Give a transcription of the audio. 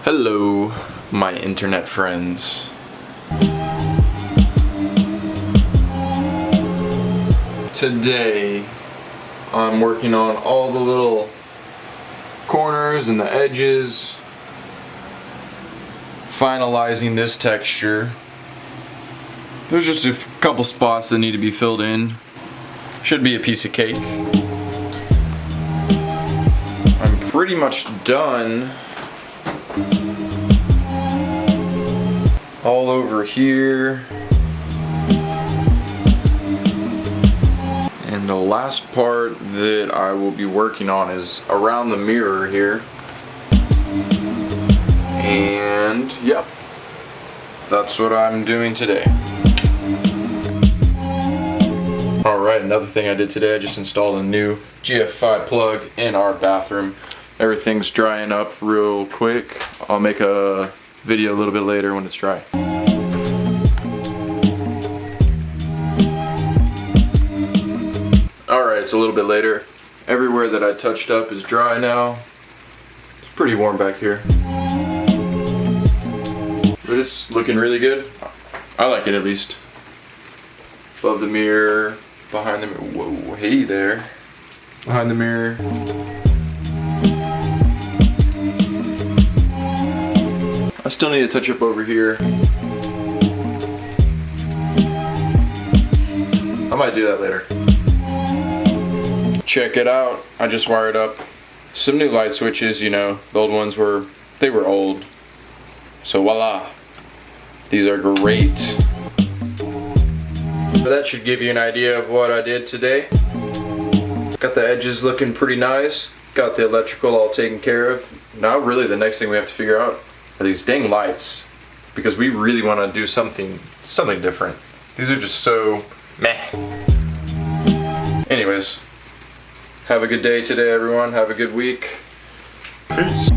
Hello, my internet friends. Today, I'm working on all the little corners and the edges, finalizing this texture. There's just a couple spots that need to be filled in. Should be a piece of cake. I'm pretty much done. All over here. And the last part that I will be working on is around the mirror here. And yep, that's what I'm doing today. Alright, another thing I did today, I just installed a new GF5 plug in our bathroom. Everything's drying up real quick. I'll make a video a little bit later when it's dry. Alright, it's a little bit later. Everywhere that I touched up is dry now. It's pretty warm back here. But it's looking really good. I like it at least. Above the mirror, behind the mirror. Whoa, hey there. Behind the mirror. I still need to touch up over here. I might do that later. Check it out. I just wired up some new light switches, you know, the old ones were old. So voila. These are great. So that should give you an idea of what I did today. Got the edges looking pretty nice. Got the electrical all taken care of. Now really the next thing we have to figure out are these dang lights, because we really want to do something different. These are just so meh. Anyways, have a good day today, everyone. Have a good week. Peace.